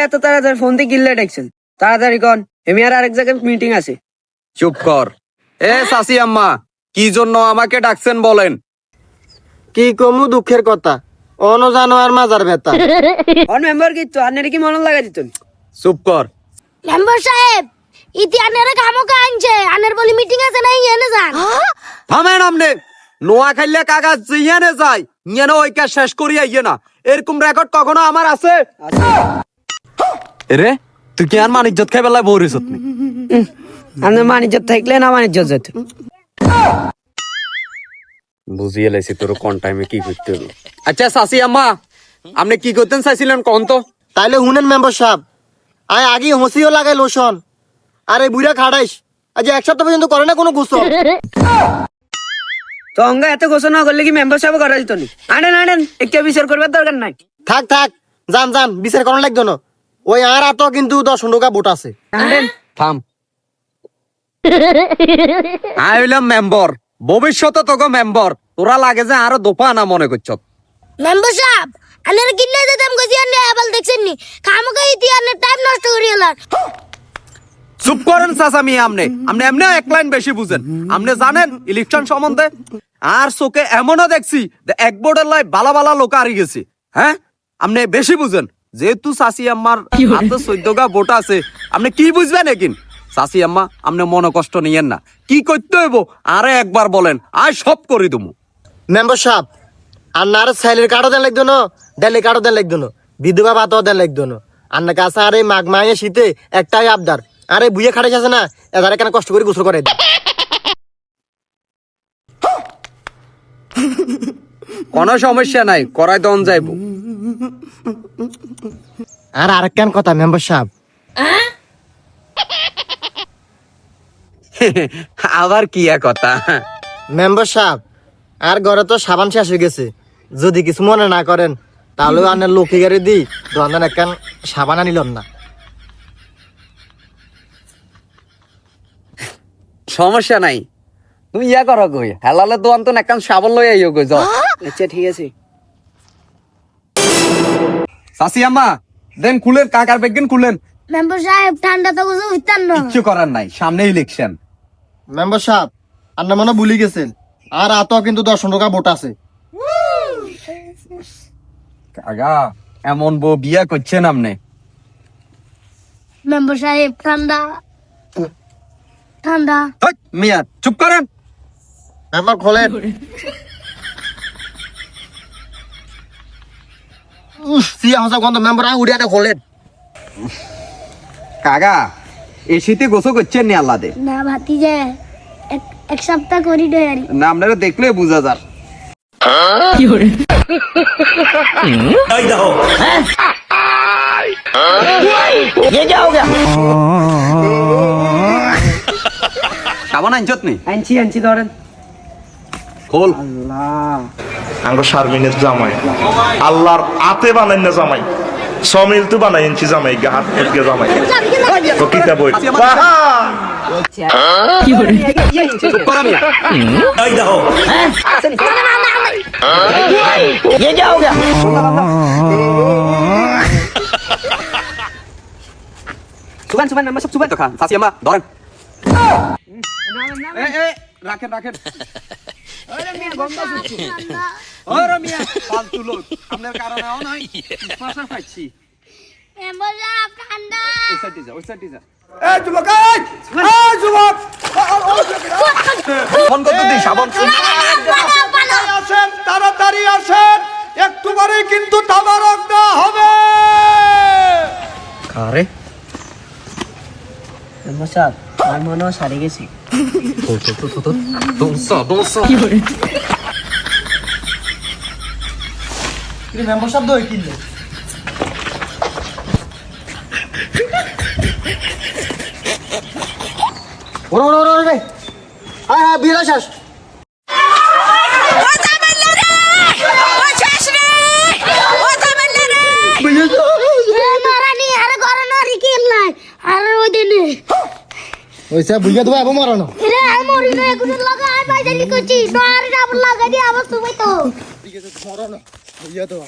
এত তাড়াতাড়ি ফোন দিয়ে কিনলে দেখছেন? তাড়াতাড়ি কন, আমি আর আরেক জায়গায় মিটিং আছে। চুপ কর। চাচি আম্মা, কি জন্য আমাকে ডাকছেন বলেন? কি কমু দুঃখের কথা, অন জানো আর মাজার ব্যথা। অন মেম্বার কিন্তু আনের কি মন লাগা দিত? চুপ কর। মেম্বার সাহেব, ইতি আনের কামকে আনছে, আনের বলি মিটিং আছে না ইয়েনে যান। থামেন আমনে। নোয়া খাইলে কাগজ জিয়ানে যায়, ইয়েনে ওই কাজ শেষ করিয়া ইয়ে না। এরকম রেকর্ড কখনো আমার আছে? রে তুই কি আর মান ইজ্জত খাই বেলায় বউরিস? আমাদের মান ইজ্জত থাকলে না মান ইজ্জত যেত। বুঝিয়ে লাইছি তোর কোন টাইমে কি করতে হবে। আচ্ছা চাচি আম্মা, আপনি কি করতেন চাইছিলেন কোন তো? তাইলে হুনেন মেম্বার সাহেব, আয় আগে হসিও লাগাই লোশন, আরে বুড়া খাড়াইস আজ এক সপ্তাহ পর্যন্ত করে না কোনো গোসল। তো অঙ্গ এত ঘোষণা করলে কি মেম্বার সাহেব করা যেত নি? আনেন আনেন, একটা বিচার করবার দরকার নাই। থাক থাক, যান যান, বিচার করার লাগতো না। ওই আর আতো কিন্তু 10 টাকা ভোট আছে। আনেন থাম। আই হইলাম মেম্বার, ভবিষ্যতে তোকে মেম্বার। তোরা লাগে যে আরো দোপা না মনে করছ। মেম্বার সাহেব, আনের কিনলে যেতাম গজি আনে আবাল দেখছেন নি, কামকে ইতি আনের টাইম নষ্ট করিয়ালার। চুপ করেন চাচা মি। আমনে এমনি এক লাইন বেশি বুঝেন। আপনি জানেন ইলেকশন সম্বন্ধে? আর চোখে এমনও দেখছি এক বোর্ডের লাই বালা বালা লোক হারিয়ে গেছে। হ্যাঁ, আপনি বেশি বুঝেন। যেহেতু চাচি আম্মার হাতে 14 ভোট আছে, আপনি কি বুঝবেন? একিন চাচি আম্মা, আপনি মনে কষ্ট নিয়েন না। কি করতে হইব আরে একবার বলেন, আয় সব করে দেবো। মেম্বার সাহেব, আর না সাইলের কার্ডও দেন লাগতো না, ডেলি কার্ডও দেন লাগতো না, বিধবা ভাতও দেন লাগতো না। আর না কাছে আরে মাঘ মায়ে শীতে একটাই আবদার, আরে বুয়ে খাটাইছে আছে না, এদারে কেন কষ্ট করে গোসল করে দেয়। কোনো সমস্যা নাই, করাই দন যাইব। আর আরেক কেন কথা মেম্বার সাহেব, আবার কি এক কথা? মেম্বার সাহেব, আর ঘরে তো সাবান শেষ হয়ে গেছে। যদি কিছু মনে না করেন তাহলে আনের লক্ষ্মী গাড়ি দিই দোকান একখান সাবান আনিলাম না। সমস্যা নাই, তুমি ইয়া করো কই, হেলালে দোয়ান তো একখান সাবল লই আইও কই। যাও। আচ্ছা ঠিক আছে। চাচি আম্মা, দেন খুলেন, কাকার বেগেন খুলেন। মেম্বার সাহেব, ঠান্ডা তো কিছু হইতাম না। কিচ্ছু করার নাই, সামনে ইলেকশন। মেম্বার সাহেব, আপনার মনে ভুলি গেছেন, আর আতো কিন্তু 10 টাকা ভোট আছে। কাকা, এমন বউ বিয়া করছেন আপনি? মেম্বার সাহেব, ঠান্ডা ঠান্ডা। হেই, মিয়া চুপ করেন। মেম্বার খোলেন। সিয়া হসা গন্ধ, মেম্বার উড়িয়াটা খোলেন। কাকা, এই শীতে গোসল করছেন নি আল্লাদে? না ভাতি যে এক সপ্তাহ করি ডয়ারি। না, আপনারা দেখলে বোঝা যার। সাবান আনছত নি? আনছি আনছি, ধরেন। খোল। আঙ্গো শারমিনের জামাই আল্লাহর আতে বানাই না জামাই, সমিল তো বানাই এনছি জামাই, হাত থেকে জামাই তো কিতা বই। চুপ করো মিয়া। সুবান সুবান মেম্বার সাহেব, সুবান। তো খান চাচি আম্মা, ধরেন। রাখেন রাখেন। ওরে মিয়া, ফালতু লোক। আপনার কারণে নাই শ্বাস পাচ্ছি। মেম্বার সাহেব, ঠান্ডা। ওই সাইডে যা, ওই সাইডে যা। ফোন করতে দিই, সাবান। আসেন, তাড়াতাড়ি আসেন, একটু পরে কিন্তু তাবারক দেওয়া হবে। আরে মেম্বার সাহেব, আমার মনে হয় সারে গেছি। মেম্বার সাহেব দই কিনলে ওরে ওরে ওরে ওরে, হ্যাঁ হ্যাঁ, বিরা শেষ। ওইসা বুঝে দেবো আবার মারানো এরে আমি মরি না এগুলো লাগা আই ভাই জানি কইছি তো আর আবার লাগা দি আবার তুমি তো বুঝে দেবো